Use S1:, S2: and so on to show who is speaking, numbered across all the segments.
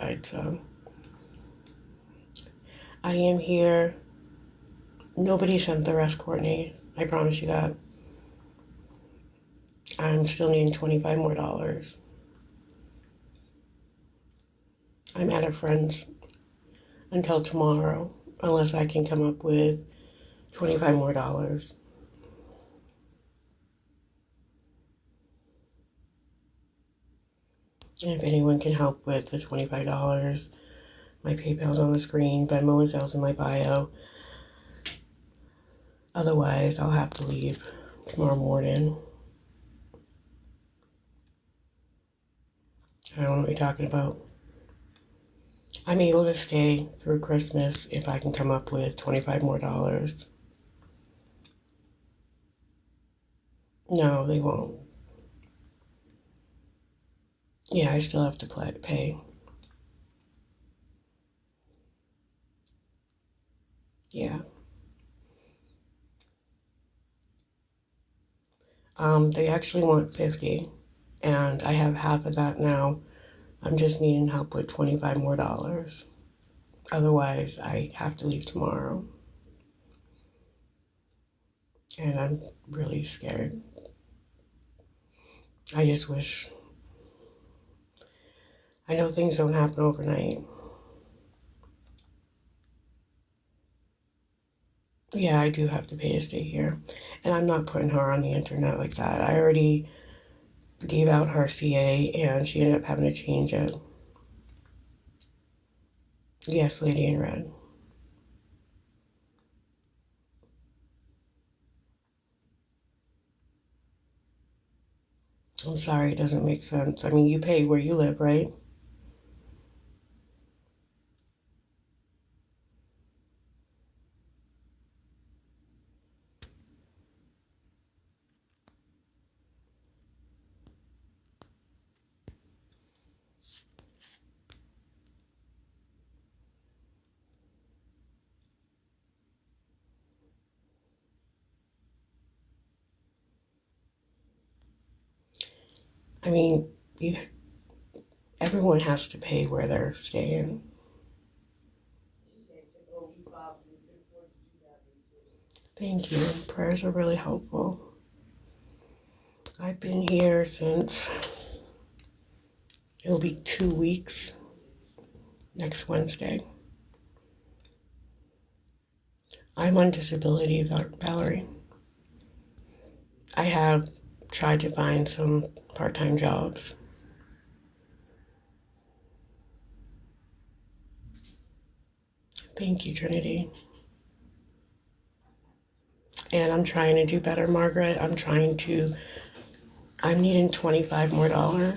S1: outside, so I am here. Nobody sent the rest, Courtney. I promise you that. I'm still needing $25 more. I'm at a friend's until tomorrow, unless I can come up with $25 more. And if anyone can help with the $25, my PayPal's on the screen, Venmo and Zell's in my bio. Otherwise, I'll have to leave tomorrow morning. I don't know what you're talking about. I'm able to stay through Christmas if I can come up with $25 more. No, they won't. Yeah, I still have to pay. Yeah. They actually want 50, and I have half of that now. I'm just needing help with $25 more. Otherwise, I have to leave tomorrow. And I'm really scared. I just wish. I know things don't happen overnight. Yeah, I do have to pay to stay here. And I'm not putting her on the internet like that. I already gave out her CA and she ended up having to change it. Yes, Lady in Red. I'm sorry, it doesn't make sense. I mean, you pay where you live, right? I mean, everyone has to pay where they're staying. Thank you. Prayers are really helpful. I've been here since it'll be 2 weeks next Wednesday. I'm on disability, Valerie. I have tried to find some part-time jobs. Thank you, Trinity. And I'm trying to do better, Margaret. I'm needing $25 more.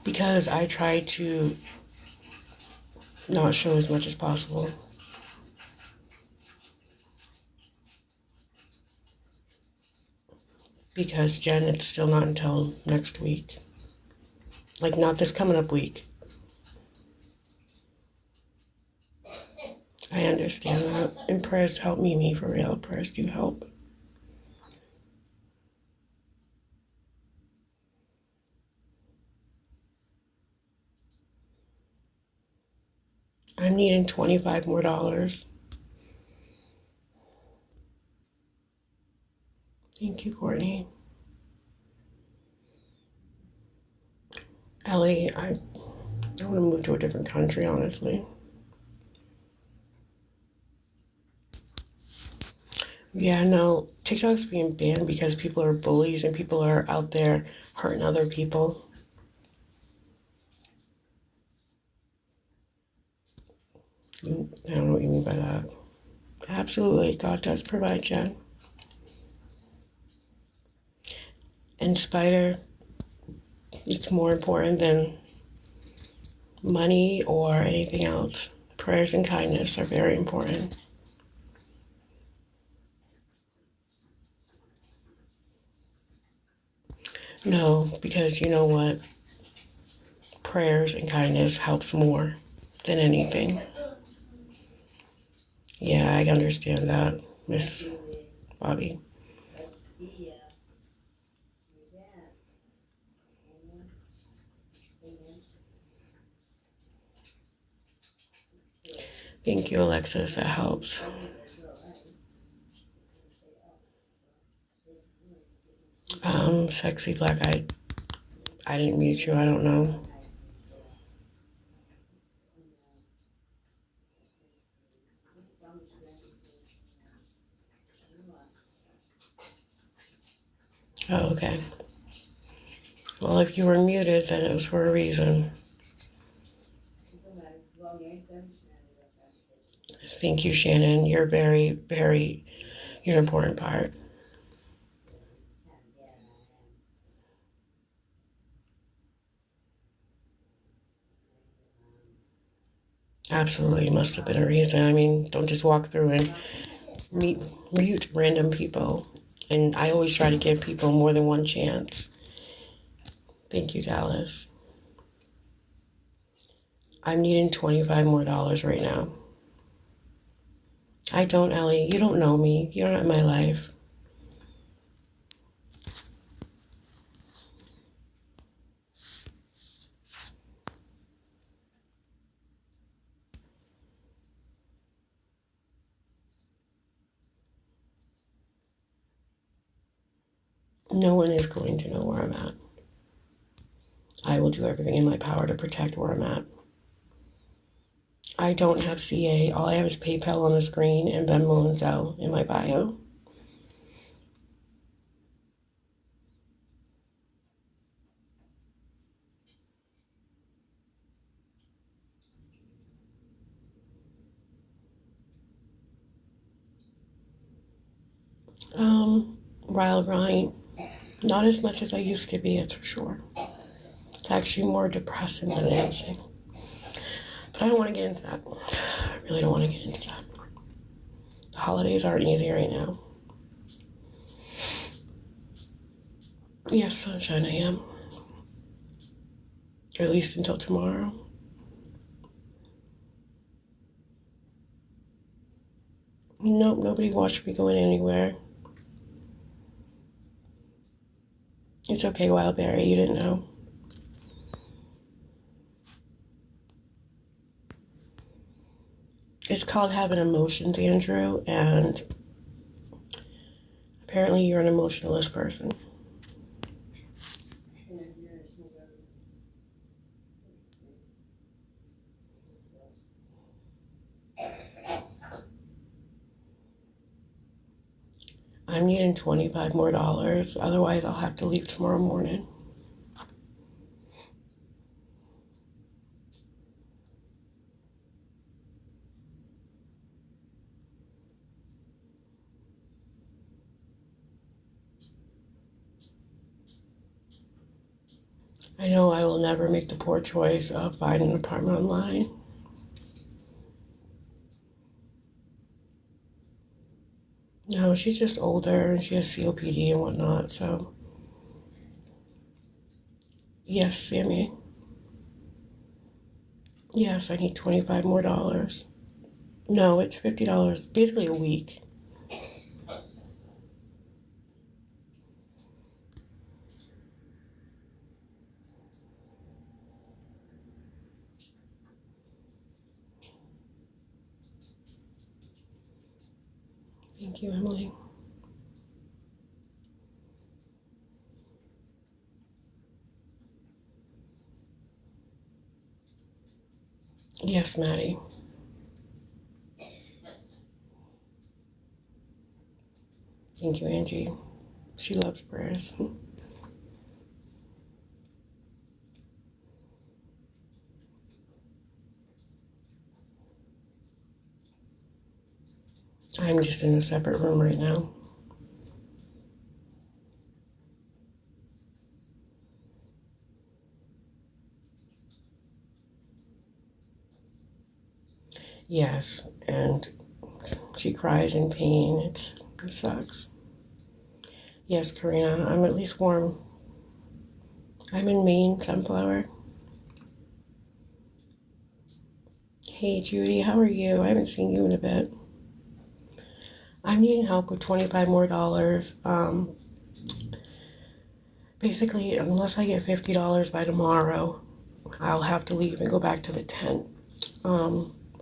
S1: Because I try to not show as much as possible. Because, Jen, it's still not until next week. Like, not this coming up week. I understand that. And prayers help me for real. Prayers do help. I'm needing $25 more. Thank you, Courtney. Ellie, I want to move to a different country, honestly. Yeah, no, TikTok's being banned because people are bullies and people are out there hurting other people. I don't know what you mean by that. Absolutely, God does provide, Jen. And Spider, it's more important than money or anything else. Prayers and kindness are very important. No, because you know what? Prayers and kindness helps more than anything. Yeah, I understand that, Miss Bobby. Thank you, Alexis. That helps. Sexy Black, I didn't mute you. I don't know. Oh, okay. Well, if you were muted, then it was for a reason. Thank you, Shannon. You're you're an important part. Absolutely must have been a reason. I mean, don't just walk through and mute random people. And I always try to give people more than one chance. Thank you, Dallas. I'm needing $25 more right now. I don't, Ellie. You don't know me. You're not in my life. No one is going to know where I'm at. I will do everything in my power to protect where I'm at. I don't have CA. All I have is PayPal on the screen and Venmo and Zelle in my bio. Wild Ryan, not as much as I used to be, that's for sure. It's actually more depressing than anything. But I don't want to get into that. I really don't want to get into that. The holidays aren't easy right now. Yes, sunshine, I am. Or at least until tomorrow. Nope, nobody watched me going anywhere. It's okay, Wildberry, you didn't know. It's called having emotions, Andrew, and apparently you're an emotionalist person. I'm needing $25 more, otherwise I'll have to leave tomorrow morning. I know I will never make the poor choice of finding an apartment online. No, she's just older and she has COPD and whatnot, so. Yes, Sammy. Yes, I need $25 more. No, it's $50, basically a week. Thank you, Emily. Yes, Maddie. Thank you, Angie. She loves prayers. I'm just in a separate room right now. Yes, and she cries in pain. It sucks. Yes, Karina, I'm at least warm. I'm in Maine, Sunflower. Hey, Judy, how are you? I haven't seen you in a bit. I'm needing help with $25 more. Basically, unless I get $50 by tomorrow, I'll have to leave and go back to the tent.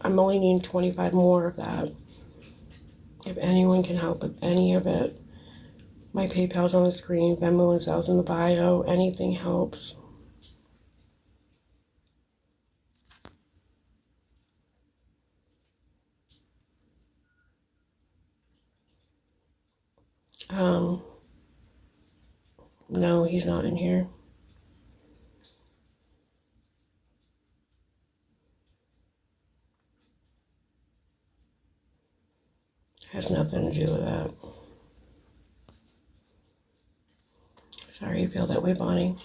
S1: I'm only needing 25 more of that. If anyone can help with any of it, my PayPal's on the screen, Venmo and Zell's in the bio. Anything helps. No, he's not in here. Has nothing to do with that. Sorry you feel that way, Bonnie.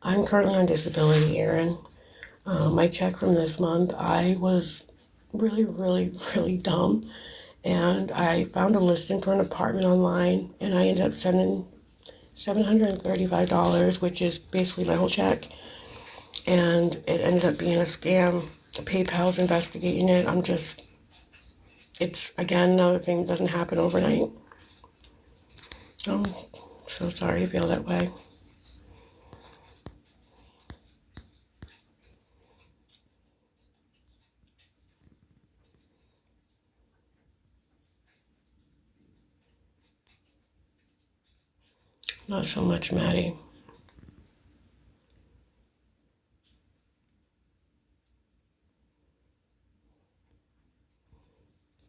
S1: I'm currently on disability, Aaron. My check from this month, I was really dumb. And I found a listing for an apartment online, and I ended up sending $735, which is basically my whole check. And it ended up being a scam. PayPal's investigating it. It's again another thing that doesn't happen overnight. I'm so sorry you feel that way. Not so much, Maddie.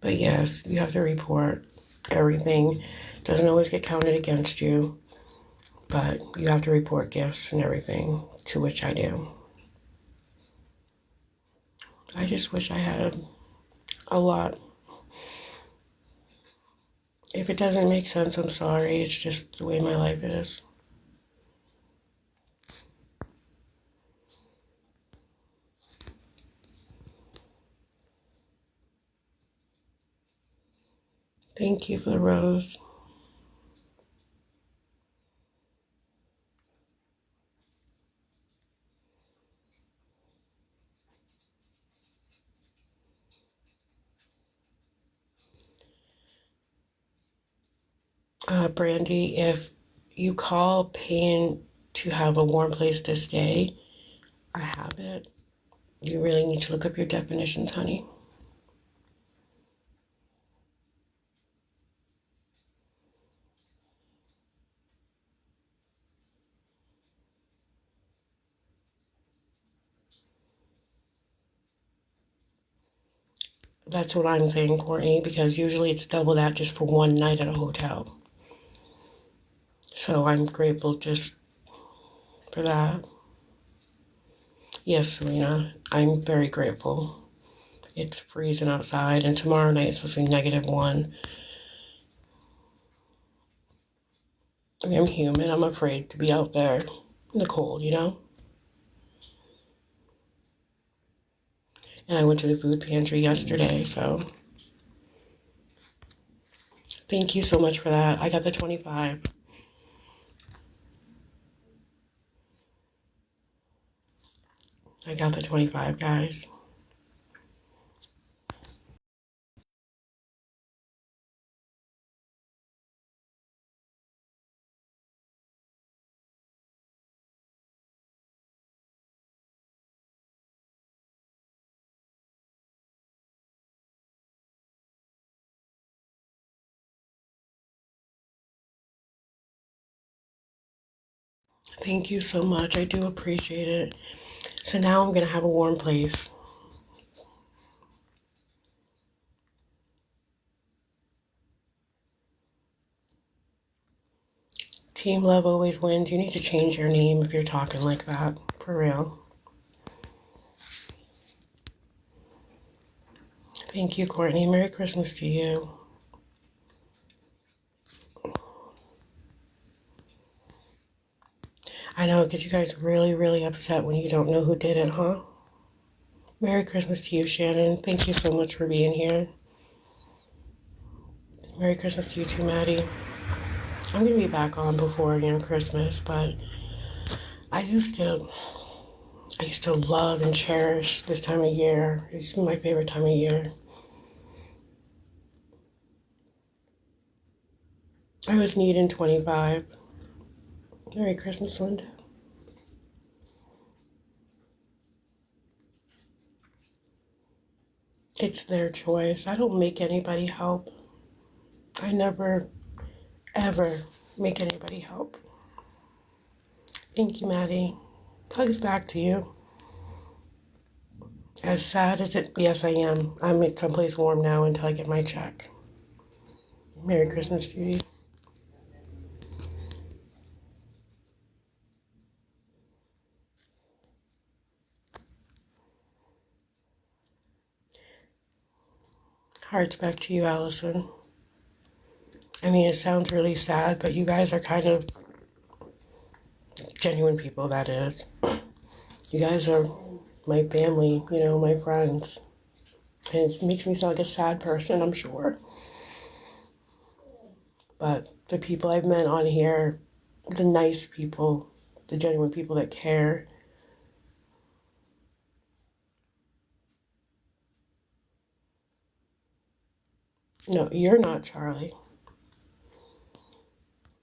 S1: But yes, you have to report everything. Doesn't always get counted against you, but you have to report gifts and everything, to which I do. I just wish I had a lot. If it doesn't make sense, I'm sorry. It's just the way my life is. Thank you for the rose. Brandy, if you call paying to have a warm place to stay, I have it. You really need to look up your definitions, honey. That's what I'm saying, Courtney, because usually it's double that just for one night at a hotel. So I'm grateful just for that. Yes, Selena, I'm very grateful. It's freezing outside, and tomorrow night it's supposed to be -1. I mean, I'm human. I'm afraid to be out there in the cold, you know? And I went to the food pantry yesterday, so thank you so much for that. I got the 25. I got the 25, guys. Thank you so much. I do appreciate it. So now I'm going to have a warm place. Team love always wins. You need to change your name if you're talking like that. For real. Thank you, Courtney. Merry Christmas to you. I know it gets you guys really upset when you don't know who did it, huh? Merry Christmas to you, Shannon. Thank you so much for being here. Merry Christmas to you too, Maddie. I'm going to be back on before, Christmas, but I used to love and cherish this time of year. It's my favorite time of year. I was needing 25. Merry Christmas, Linda. It's their choice. I don't make anybody help. I never, ever make anybody help. Thank you, Maddie. Hugs back to you. As sad as it, yes, I am. I'm at someplace warm now until I get my check. Merry Christmas, Judy. Hearts back to you, Allison. I mean, it sounds really sad, but you guys are kind of genuine people, that is. You guys are my family, you know, my friends. And it makes me sound like a sad person, I'm sure. But the people I've met on here, the nice people, the genuine people that care. No, you're not, Charlie.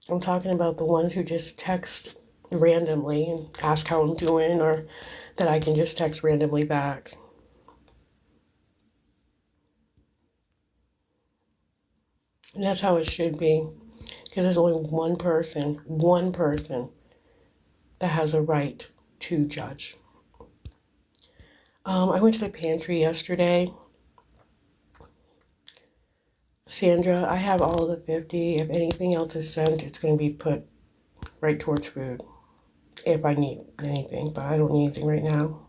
S1: I'm talking about the ones who just text randomly and ask how I'm doing, or that I can just text randomly back. And that's how it should be. Because there's only one person that has a right to judge. I went to the pantry yesterday. Sandra, I have all of the 50. If anything else is sent, it's going to be put right towards food. If I need anything, but I don't need anything right now.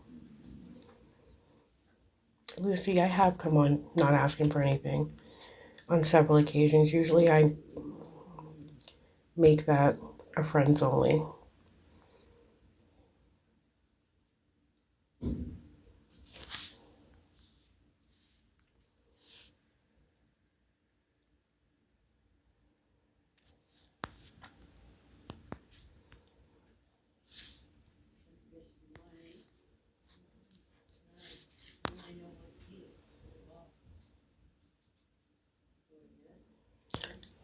S1: Lucy, I have come on not asking for anything on several occasions. Usually I make that a friends only.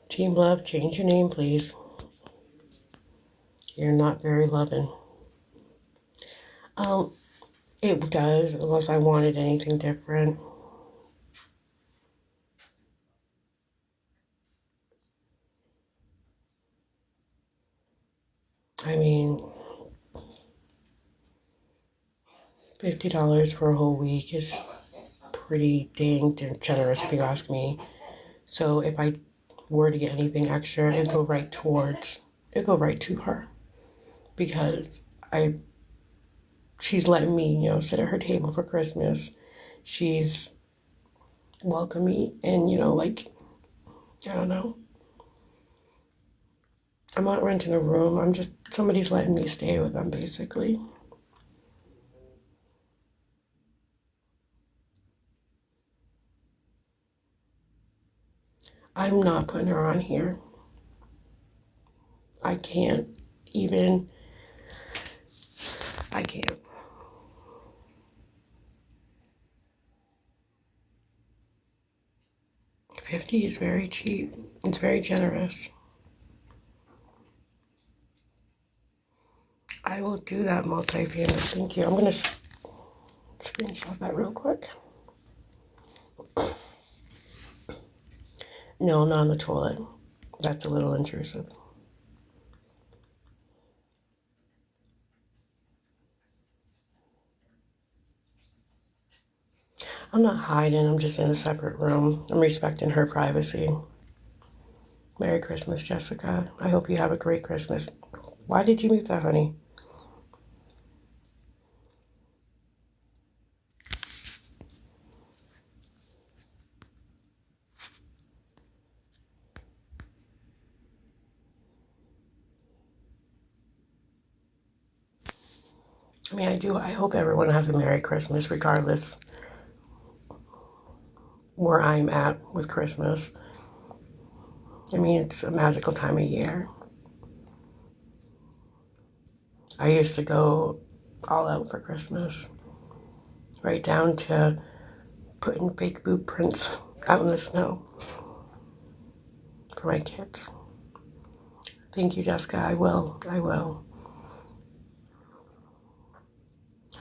S1: Team Love, change your name, please. You're not very loving. It does, unless I wanted anything different. I mean, $50 for a whole week is pretty dang generous if you ask me. So if I were to get anything extra, it'd go right to her. Because she's letting me, you know, sit at her table for Christmas. She's welcomed me and, you know, like, I don't know. I'm not renting a room. Somebody's letting me stay with them, basically. I'm not putting her on here. I can't. 50 is very cheap. It's very generous. I will do that multi-payment. Thank you. I'm going to screenshot that real quick. No, not on the toilet. That's a little intrusive. I'm not hiding. I'm just in a separate room. I'm respecting her privacy. Merry Christmas, Jessica. I hope you have a great Christmas. Why did you mute that, honey? I mean, I hope everyone has a Merry Christmas, regardless where I'm at with Christmas. I mean, it's a magical time of year. I used to go all out for Christmas, right down to putting fake boot prints out in the snow for my kids. Thank you, Jessica. I will. I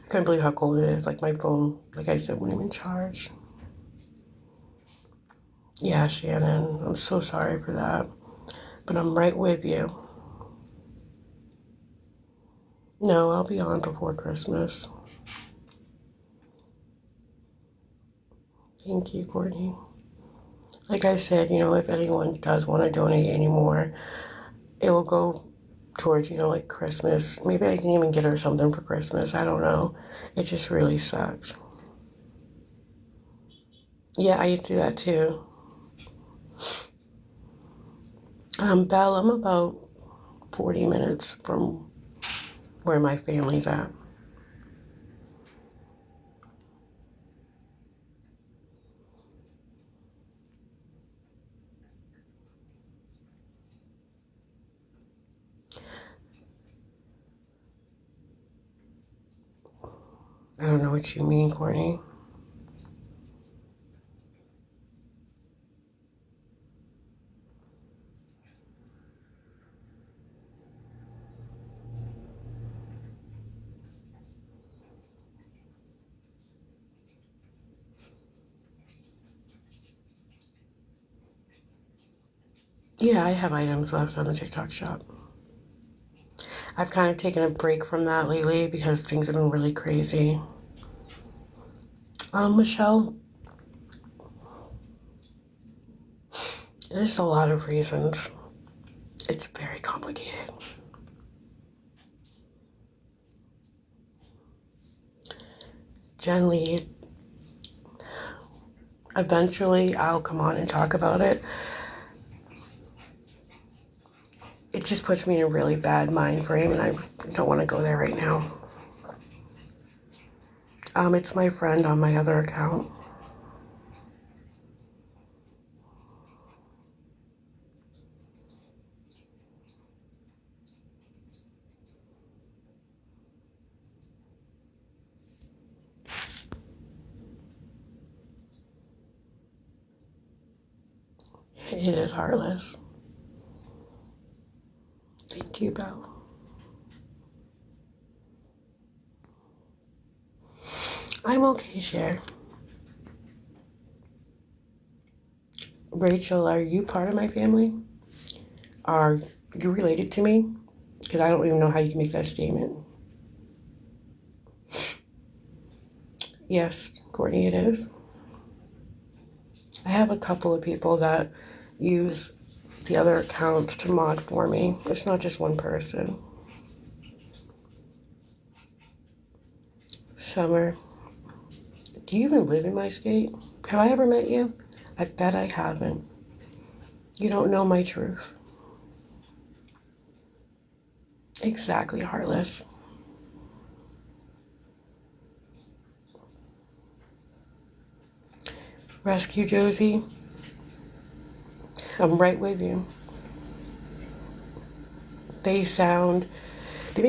S1: couldn't believe how cold it is. Like, my phone, like I said, went even charge. Yeah, Shannon, I'm so sorry for that. But I'm right with you. No, I'll be on before Christmas. Thank you, Courtney. Like I said, if anyone does want to donate anymore, it will go towards, like Christmas. Maybe I can even get her something for Christmas. I don't know. It just really sucks. Yeah, I used to do that too. Belle, I'm about 40 minutes from where my family's at. I don't know what you mean, Courtney. Yeah, I have items left on the TikTok shop. I've kind of taken a break from that lately because things have been really crazy. Michelle, there's a lot of reasons. It's very complicated. Jen Lee, eventually I'll come on and talk about it. It just puts me in a really bad mind frame, and I don't want to go there right now. It's my friend on my other account. It is heartless. Thank you, Belle. I'm okay, Cher. Rachel, are you part of my family? Are you related to me? Because I don't even know how you can make that statement. Yes, Courtney, it is. I have a couple of people that use the other accounts to mod for me. It's not just one person. Summer, do you even live in my state? Have I ever met you? I bet I haven't. You don't know my truth. Exactly, heartless. Rescue Josie, I'm right with you. They make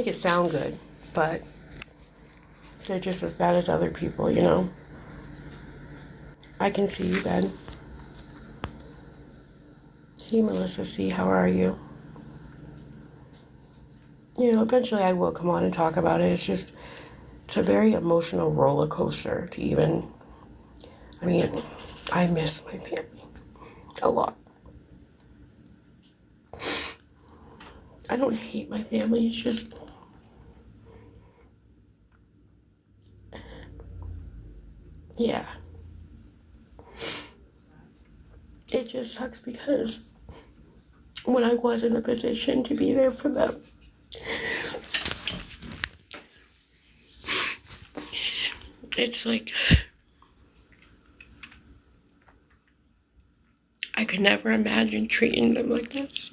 S1: it sound good, but they're just as bad as other people. I can see you, Ben. Hey, Melissa C., how are you? Eventually I will come on and talk about it. It's a very emotional roller coaster to even, I miss my family a lot. I don't hate my family, it's just, yeah. It just sucks because when I was in a position to be there for them, it's like, I could never imagine treating them like this.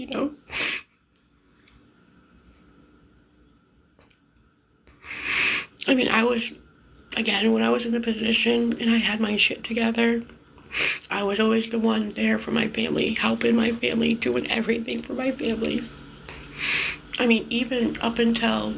S1: When I was in the position and I had my shit together, I was always the one there for my family, helping my family, doing everything for my family. Even up until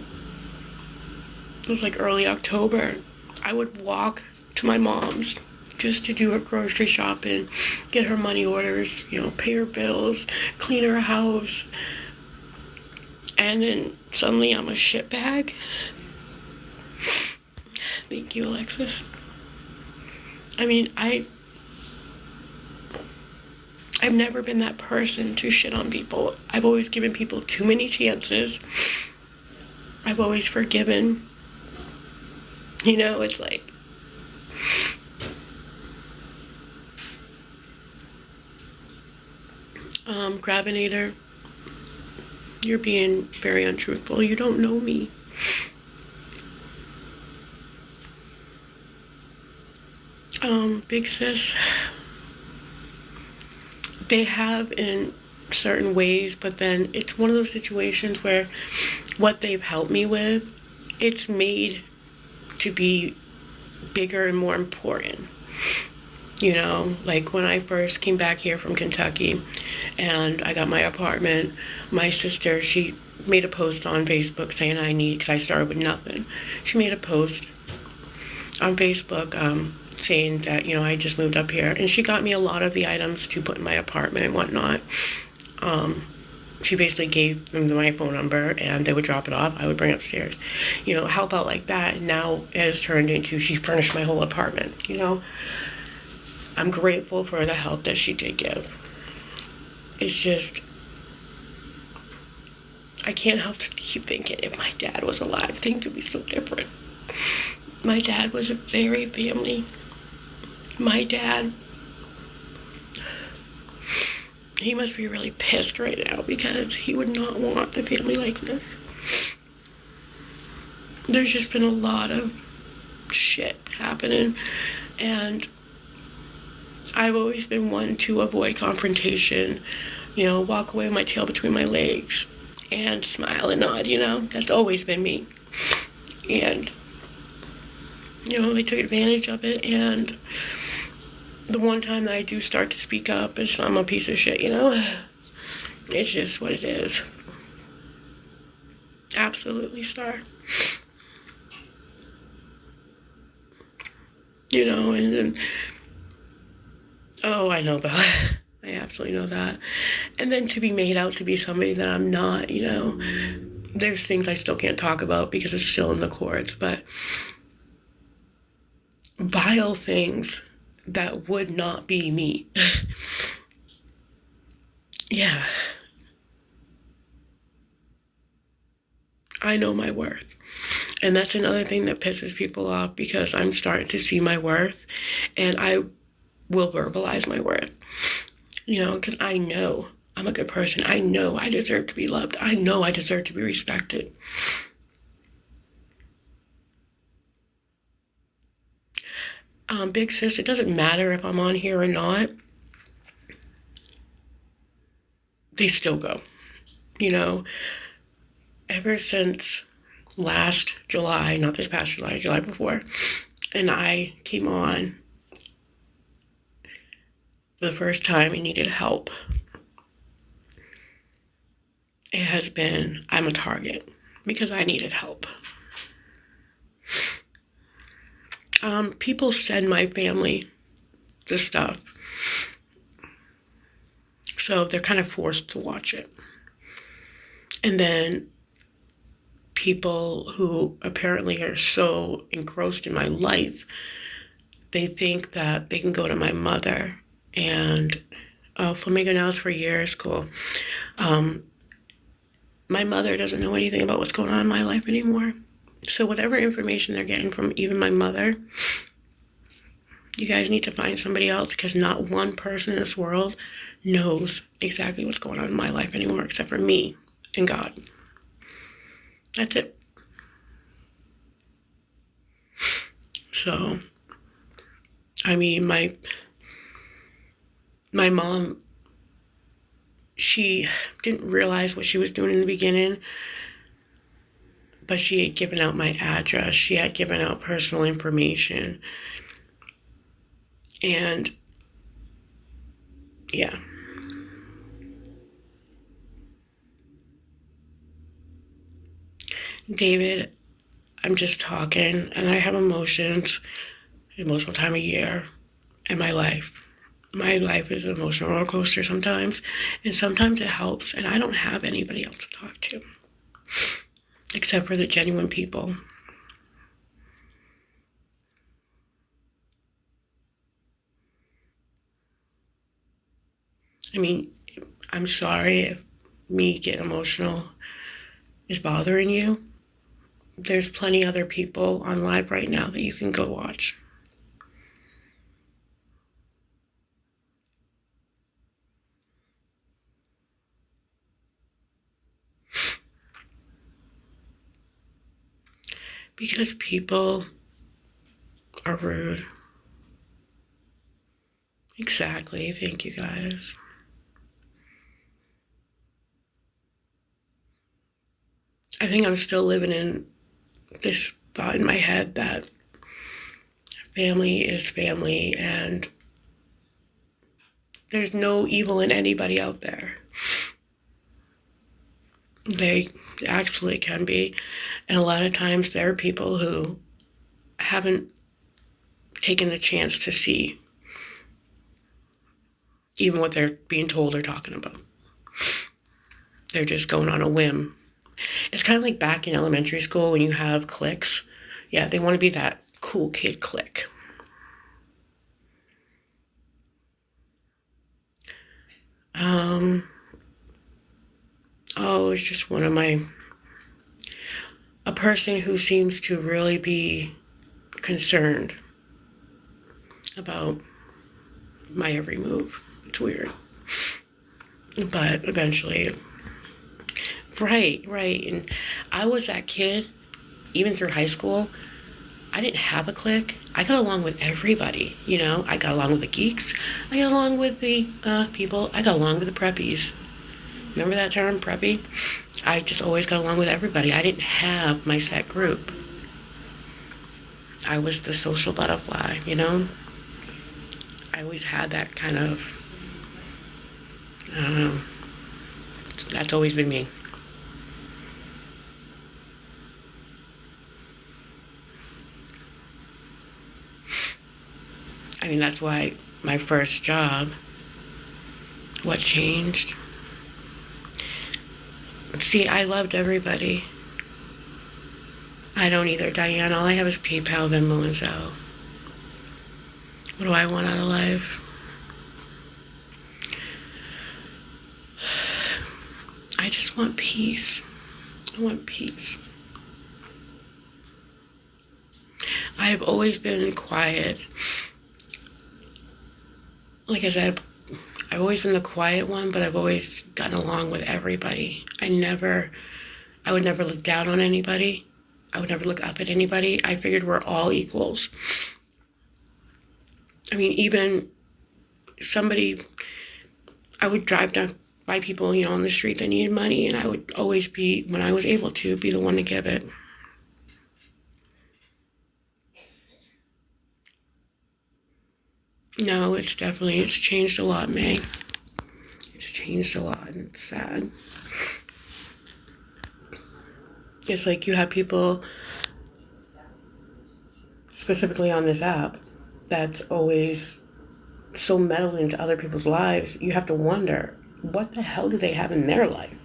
S1: it was like early October, I would walk to my mom's just to do her grocery shopping, get her money orders, pay her bills, clean her house. And then suddenly I'm a shitbag. Thank you, Alexis. I've never been that person to shit on people. I've always given people too many chances. I've always forgiven. You know, it's like, Gravinator, you're being very untruthful. You don't know me. Big Sis, they have in certain ways, but then it's one of those situations where what they've helped me with, it's made to be bigger and more important. You know, like when I first came back here from Kentucky and I got my apartment, my sister, she made a post on Facebook saying because I started with nothing. She made a post on Facebook saying that, you know, I just moved up here. And she got me a lot of the items to put in my apartment and whatnot. She basically gave them my phone number and they would drop it off. I would bring it upstairs. You know, help out like that. And now it has turned into she furnished my whole apartment, you know. I'm grateful for the help that she did give. It's just, I can't help to keep thinking if my dad was alive, things would be so different. My dad was a very family. My dad, he must be really pissed right now because he would not want the family like this. There's just been a lot of shit happening, and I've always been one to avoid confrontation, you know, walk away with my tail between my legs and smile and nod, you know. That's always been me. And, you know, they took advantage of it, and the one time that I do start to speak up is I'm a piece of shit, you know. It's just what it is. Absolutely, Star. You know, and then, oh, I know about it. I absolutely know that. And then to be made out to be somebody that I'm not, you know, there's things I still can't talk about because it's still in the courts, but vile things that would not be me. Yeah. I know my worth. And that's another thing that pisses people off because I'm starting to see my worth and I will verbalize my worth. You know, because I know I'm a good person. I know I deserve to be loved. I know I deserve to be respected. Big Sis, it doesn't matter if I'm on here or not. They still go. You know, ever since last July, not this past July, July before, and I came on for the first time and needed help, it has been, I'm a target because I needed help. People send my family the stuff, so they're kind of forced to watch it. And then people who apparently are so engrossed in my life, they think that they can go to my mother and, Flamingo Nails for years, cool. My mother doesn't know anything about what's going on in my life anymore. So whatever information they're getting from even my mother, you guys need to find somebody else because not one person in this world knows exactly what's going on in my life anymore except for me and God. That's it. So, I mean, my mom, she didn't realize what she was doing in the beginning, but she had given out my address. She had given out personal information. And, yeah. David, I'm just talking, and I have emotions, emotional time of year in my life. My life is an emotional roller coaster sometimes, and sometimes it helps, and I don't have anybody else to talk to, except for the genuine people. I mean, I'm sorry if me getting emotional is bothering you. There's plenty other people on live right now that you can go watch. Because people are rude. Exactly. Thank you, guys. I think I'm still living in this thought in my head that family is family and there's no evil in anybody out there. They actually can be. And a lot of times there are people who haven't taken the chance to see even what they're being told or talking about. They're just going on a whim. It's kind of like back in elementary school when you have cliques. Yeah, they want to be that cool kid clique. It's just a person who seems to really be concerned about my every move. It's weird. But eventually, right. And I was that kid, even through high school. I didn't have a clique. I got along with everybody, I got along with the geeks. I got along with the people. I got along with the preppies. Remember that term, preppy? I just always got along with everybody. I didn't have my set group. I was the social butterfly, I always had that kind of, I don't know. That's always been me. I mean, that's why my first job, what changed? See, I loved everybody. I don't either, Diane. All I have is PayPal, Venmo, and Zelle. What do I want out of life? I just want peace. I want peace. I have always been quiet. Like I said, I've always been the quiet one, but I've always gotten along with everybody. I would never look down on anybody. I would never look up at anybody. I figured we're all equals. I mean, even I would drive down by people, on the street that needed money, and I would always be, when I was able to, be the one to give it. No, it's changed a lot, May. It's changed a lot, and it's sad. It's like you have people, specifically on this app, that's always so meddled into other people's lives. You have to wonder, what the hell do they have in their life?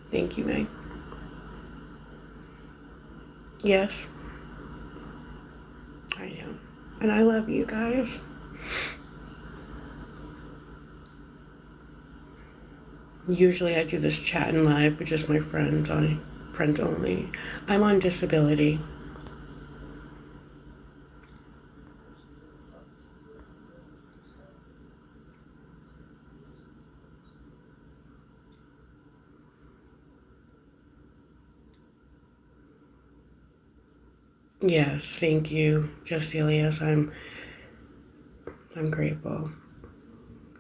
S1: Thank you, May. Yes. I know. And I love you guys. Usually I do this chatting live with just my friends only. I'm on disability. Yes, thank you, Joselius. I'm grateful.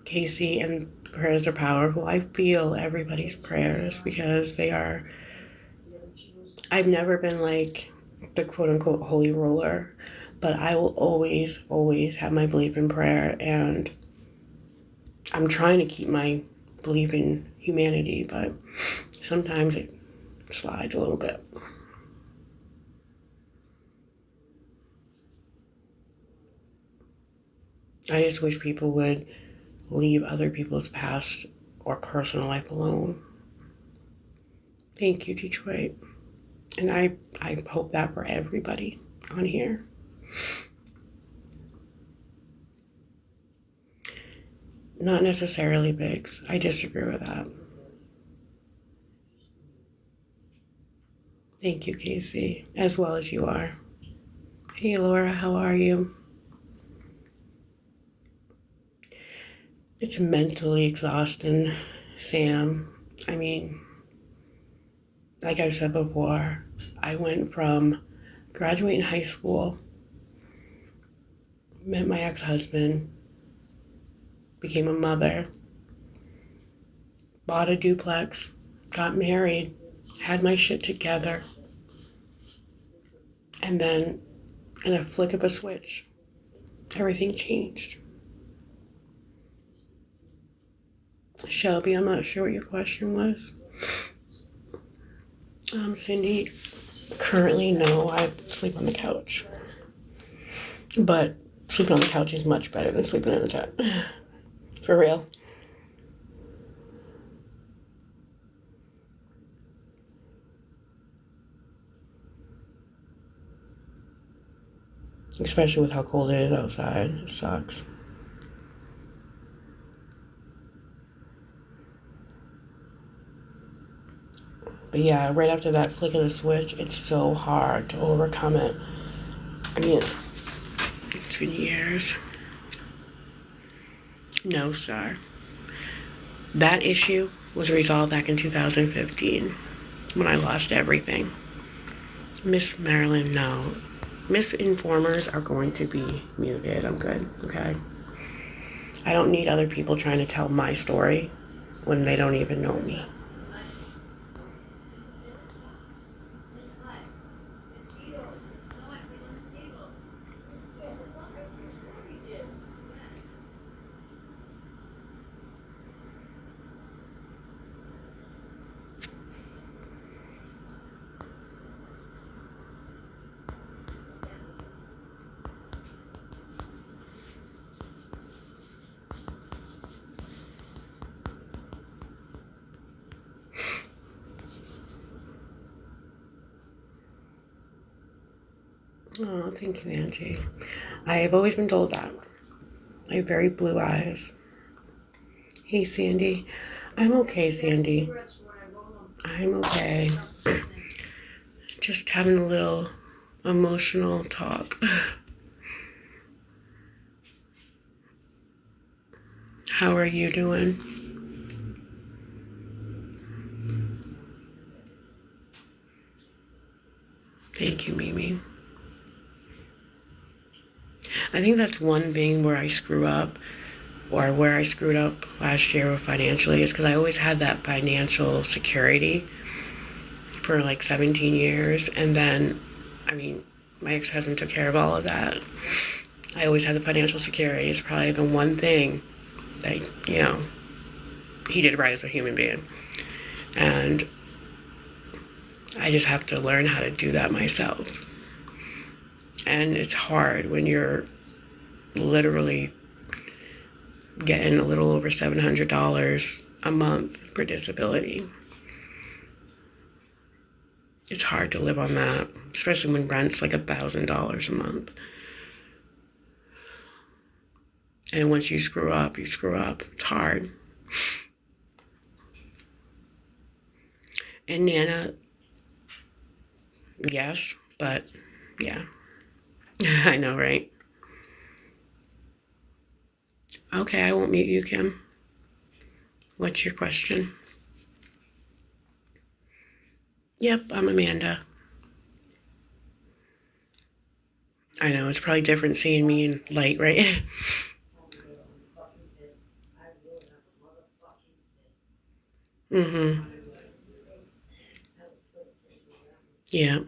S1: Casey, and prayers are powerful. I feel everybody's prayers because I've never been like the quote unquote holy roller, but I will always, always have my belief in prayer, and I'm trying to keep my belief in humanity, but sometimes it slides a little bit. I just wish people would leave other people's past or personal life alone. Thank you, Detroit. And I hope that for everybody on here. Not necessarily Biggs. I disagree with that. Thank you, Casey, as well as you are. Hey, Laura, how are you? It's mentally exhausting, Sam. I mean, like I've said before, I went from graduating high school, met my ex-husband, became a mother, bought a duplex, got married, had my shit together, and then in a flick of a switch, everything changed. Shelby, I'm not sure what your question was. Cindy, currently, no, I sleep on the couch. But sleeping on the couch is much better than sleeping in a tent. For real. Especially with how cold it is outside. It sucks. But yeah, right after that flick of the switch, it's so hard to overcome it. I mean, it's been years. No, sir. That issue was resolved back in 2015 when I lost everything. Miss Marilyn, no. Misinformers are going to be muted. I'm good, okay? I don't need other people trying to tell my story when they don't even know me. Oh, thank you, Angie. I have always been told that. I have very blue eyes. Hey, Sandy. I'm okay, Sandy. I'm okay. Just having a little emotional talk. How are you doing? Thank you, Mimi. I think that's one thing where I screw up, or where I screwed up last year financially, is because I always had that financial security for like 17 years. And then, I mean, my ex-husband took care of all of that. I always had the financial security. It's probably the one thing that, you know, he did right as a human being. And I just have to learn how to do that myself. And it's hard when you're literally getting a little over $700 a month for disability. It's hard to live on that, especially when rent's like $1,000 a month. And once you screw up, you screw up. It's hard. And Nana, yes, but yeah. I know, right? Okay, I won't mute you, Kim. What's your question? Yep, I'm Amanda. I know, it's probably different seeing me in light, right? Mm-hmm. Yeah.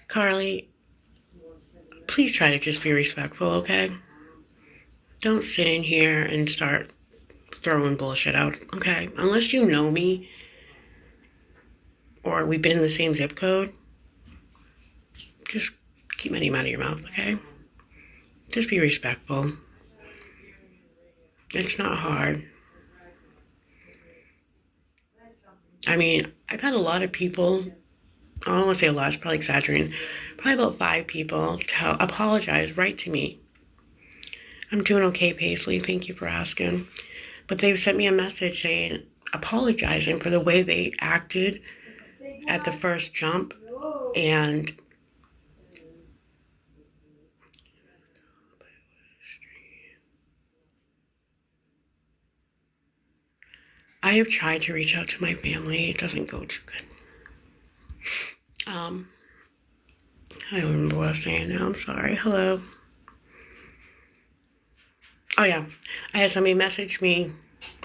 S1: Carly, please try to just be respectful, okay? Don't sit in here and start throwing bullshit out, okay? Unless you know me or we've been in the same zip code, just keep my name out of your mouth, okay? Just be respectful. It's not hard. I mean, I've had a lot of people I don't want to say a lot, it's probably exaggerating, probably about 5 people to apologize right to me. I'm doing okay, Paisley. Thank you for asking. But they've sent me a message saying, apologizing for the way they acted at the first jump. And I have tried to reach out to my family. It doesn't go too good. I don't remember what I was saying now. I'm sorry. Hello. Oh, yeah. I had somebody message me,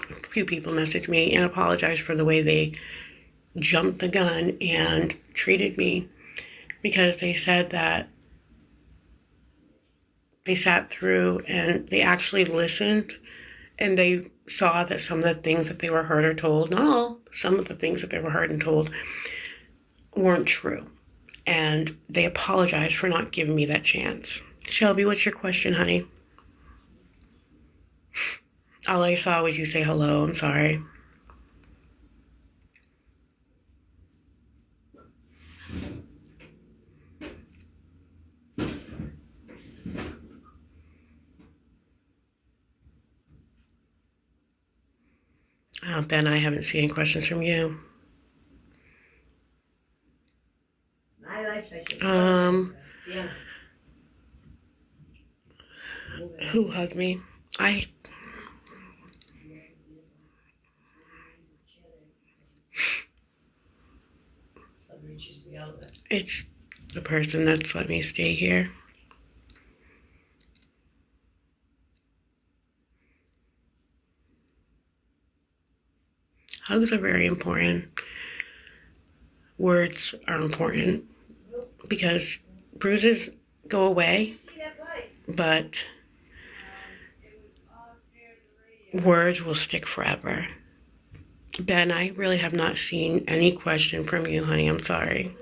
S1: a few people message me and apologize for the way they jumped the gun and treated me, because they said that they sat through and they actually listened, and they saw that some of the things that they were heard or told, not all, some of the things that they were heard and told weren't true. And they apologized for not giving me that chance. Shelby, what's your question, honey? All I saw was you say hello. I'm sorry. Ben, I haven't seen any questions from you. Who hugged me? It's the person that's let me stay here. Hugs are very important. Words are important because bruises go away, but words will stick forever. Ben, I really have not seen any question from you, honey. I'm sorry.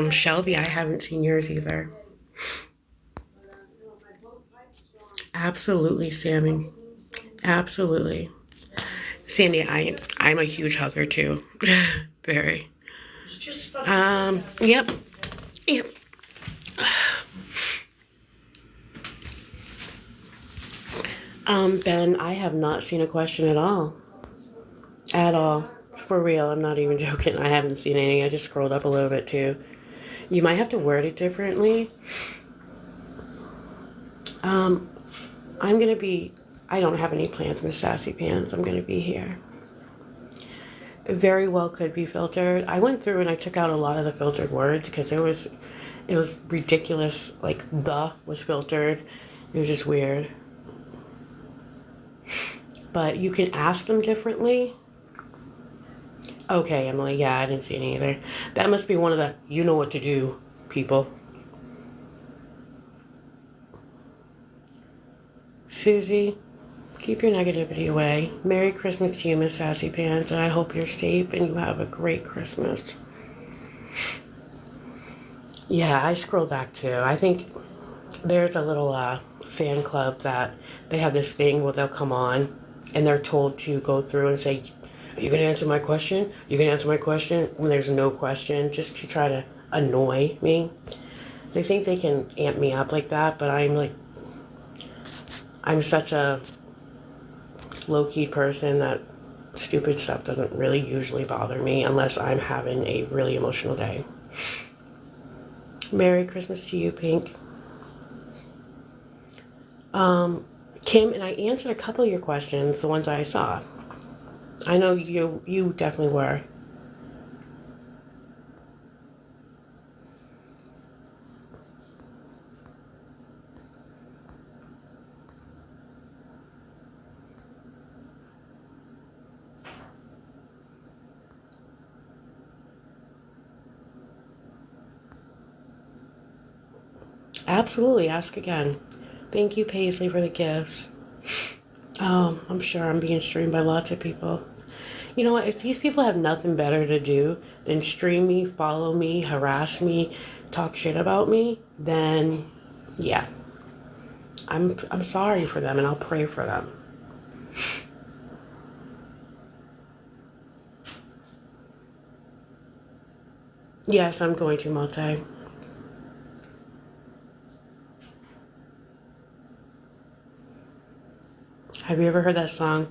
S1: Shelby, I haven't seen yours either. Absolutely, Sammy. Absolutely. Sandy, I'm a huge hugger too. Very. Yep. Ben, I have not seen a question at all. At all. For real, I'm not even joking. I haven't seen any. I just scrolled up a little bit too. You might have to word it differently. I don't have any plans, Miss Sassy Pants. I'm going to be here. It very well could be filtered. I went through and I took out a lot of the filtered words because it was ridiculous. Like, the was filtered. It was just weird. But you can ask them differently. Okay, Emily. Yeah, I didn't see any either. That must be one of the you know what to do people. Susie, keep your negativity away. Merry Christmas to you, Miss Sassy Pants, and I hope you're safe and you have a great Christmas. Yeah, I scrolled back too. I think there's a little fan club that they have this thing where they'll come on and they're told to go through and say, are you going to answer my question? You can answer my question when there's no question, just to try to annoy me. They think they can amp me up like that, but I'm such a low-key person that stupid stuff doesn't really usually bother me unless I'm having a really emotional day. Merry Christmas to you, Pink. Kim, and I answered a couple of your questions, the ones I saw. I know you definitely were. Absolutely, ask again. Thank you, Paisley, for the gifts. Oh, I'm sure I'm being streamed by lots of people. You know what? If these people have nothing better to do than stream me, follow me, harass me, talk shit about me, then yeah. I'm sorry for them and I'll pray for them. Yes, I'm going to multi. Have you ever heard that song?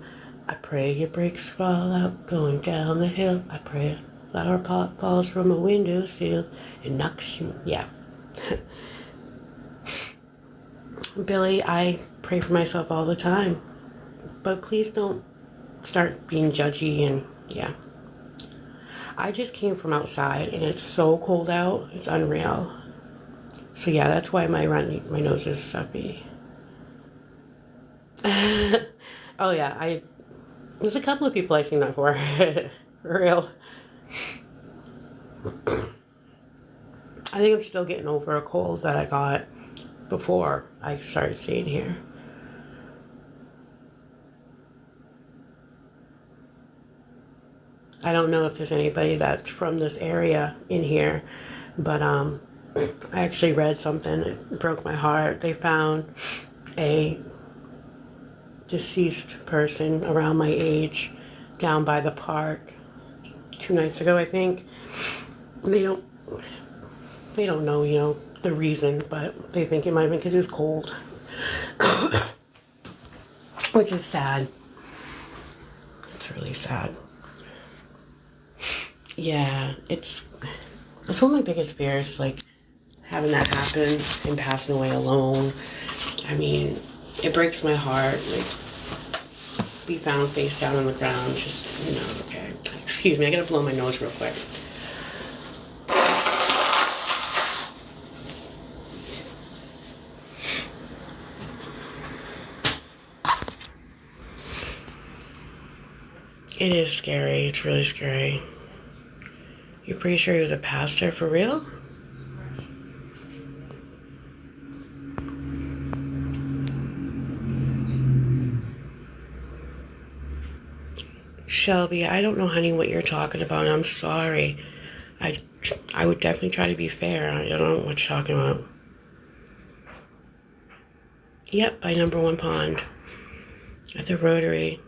S1: I pray your brakes fall out going down the hill. I pray a flower pot falls from a windowsill and knocks you. Yeah. Billy, I pray for myself all the time. But please don't start being judgy and yeah. I just came from outside and it's so cold out. It's unreal. So yeah, that's why my nose is stuffy. Oh yeah, there's a couple of people I've seen that for. For real. I think I'm still getting over a cold that I got before I started staying here. I don't know if there's anybody that's from this area in here, but I actually read something that broke my heart. They found a deceased person around my age down by the park 2 nights ago, I think. They don't know, the reason, but they think it might have been because it was cold. Which is sad. It's really sad. Yeah, it's one of my biggest fears, like having that happen and passing away alone. I mean, it breaks my heart. Like, be found face down on the ground, just, okay. Excuse me, I gotta blow my nose real quick. It is scary. It's really scary. You're pretty sure he was a pastor for real? Shelby, I don't know, honey, what you're talking about. I'm sorry. I would definitely try to be fair. I don't know what you're talking about. Yep, by number 1 pond at the Rotary.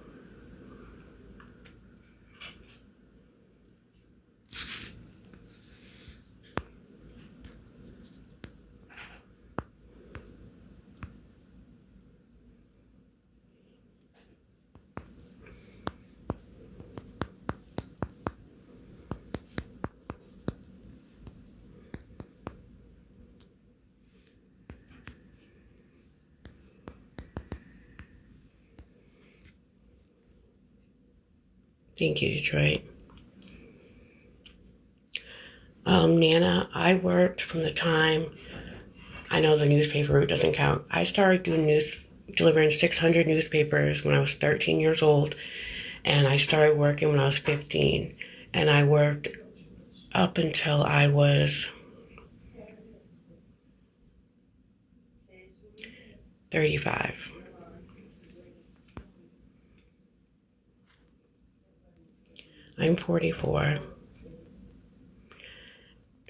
S1: Thank you, Detroit. Nana, I worked from the time, I know the newspaper route doesn't count. I started delivering 600 newspapers when I was 13 years old, and I started working when I was 15, and I worked up until I was 35. I'm 44.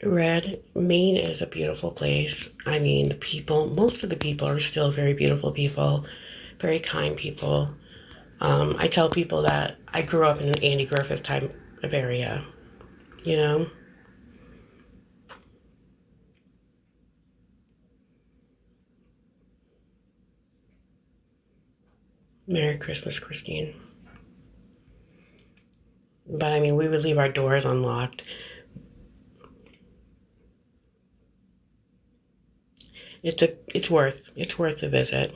S1: Red, Maine is a beautiful place. I mean, most of the people are still very beautiful people, very kind people. I tell people that I grew up in an Andy Griffith type of area, you know? Merry Christmas, Christine. But I mean, we would leave our doors unlocked. It's worth the visit.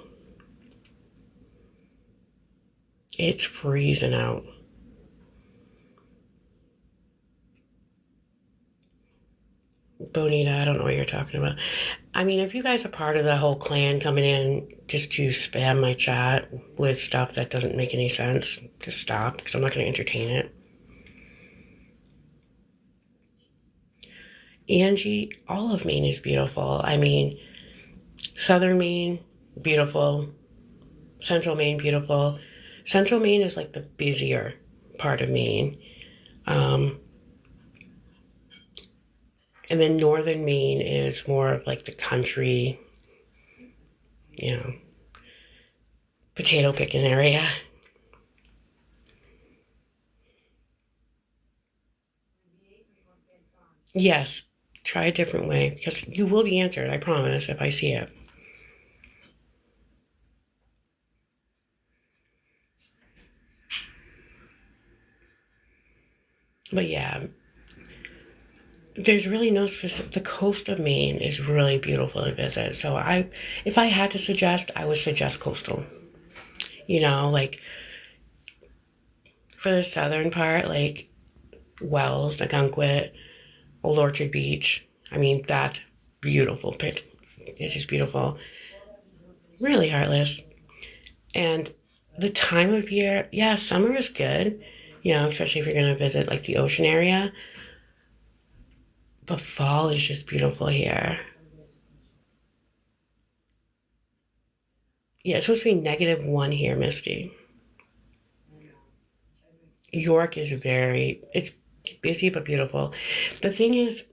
S1: It's freezing out. Bonita, I don't know what you're talking about. I mean, if you guys are part of the whole clan coming in just to spam my chat with stuff that doesn't make any sense, just stop, because I'm not going to entertain it. Angie, all of Maine is beautiful. I mean, southern Maine, beautiful. Central Maine, beautiful. Central Maine is like the busier part of Maine. And then northern Maine is more of like the country, potato picking area. Yes, try a different way because you will be answered, I promise, if I see it. But yeah, there's really no specific. The coast of Maine is really beautiful to visit. So if I had to suggest, I would suggest coastal. Like for the southern part, like Wells, Nagunquit, Old Orchard Beach. I mean, that's beautiful. It's just beautiful. Really heartless. And the time of year, yeah, summer is good, especially if you're going to visit like the ocean area. But fall is just beautiful here. Yeah, it's supposed to be -1 here, Misty. York is it's busy but beautiful. The thing is,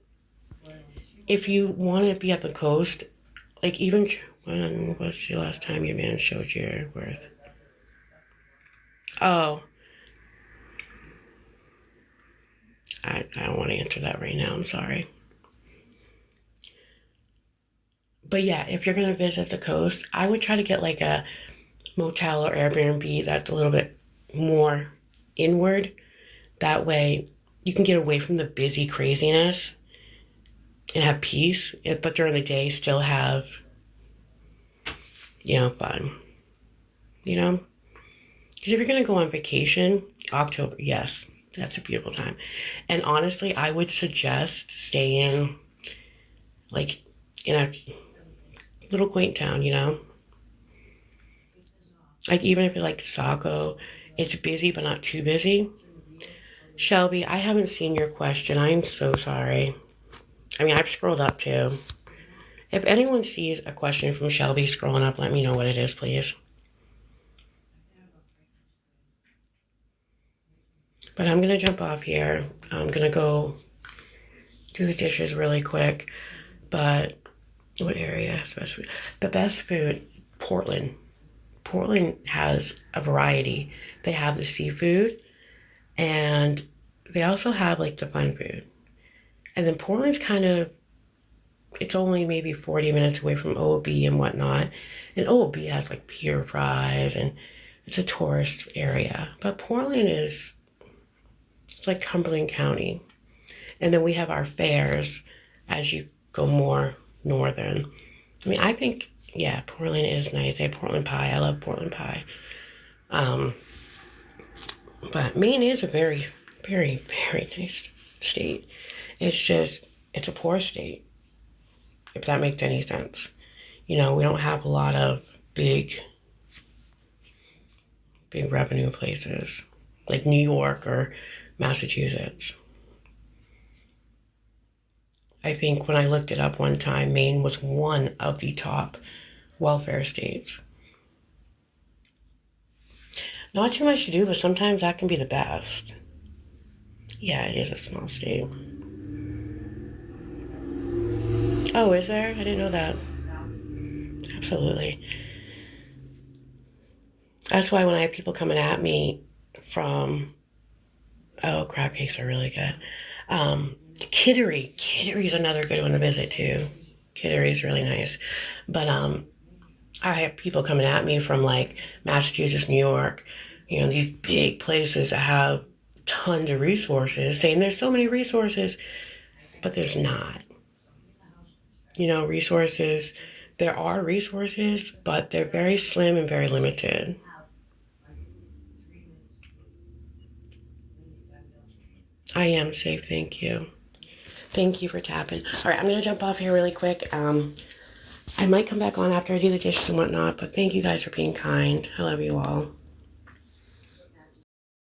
S1: if you want to be at the coast, like even, when was the last time your man showed your worth? Oh, I don't want to answer that right now. I'm sorry. But yeah, if you're going to visit the coast, I would try to get like a motel or Airbnb that's a little bit more inward. That way you can get away from the busy craziness and have peace, but during the day still have, fun. Because if you're going to go on vacation, October, yes, that's a beautiful time. And honestly, I would suggest staying like in a little quaint town, Like even if you're like Saco, it's busy but not too busy. Shelby, I haven't seen your question. I'm so sorry. I mean, I've scrolled up too. If anyone sees a question from Shelby scrolling up, let me know what it is, please. But I'm going to jump off here. I'm going to go do the dishes really quick. But what area is the best food? The best food, Portland. Portland has a variety. They have the seafood, and they also have like the fun food. And then Portland's it's only maybe 40 minutes away from OB and whatnot. And OB has like pier fries, and it's a tourist area. But Portland is like Cumberland County. And then we have our fairs as you go more northern. I mean, I think, yeah, Portland is nice. They have Portland pie. I love Portland pie. But Maine is a very, very, very nice state. It's a poor state, if that makes any sense. We don't have a lot of big revenue places like New York or Massachusetts. I think when I looked it up one time, Maine was one of the top welfare states. Not too much to do, but sometimes that can be the best. Yeah, it is a small state. Oh, is there? I didn't know that. Absolutely. That's why when I have people coming at me from, oh, crab cakes are really good. Kittery. Kittery is another good one to visit too. Kittery is really nice. But I have people coming at me from like Massachusetts, New York, these big places that have tons of resources, saying there's so many resources, but there's not. Resources, there are resources, but they're very slim and very limited. I am safe, thank you. Thank you for tapping. All right, I'm going to jump off here really quick. I might come back on after I do the dishes and whatnot, but thank you guys for being kind. I love you all.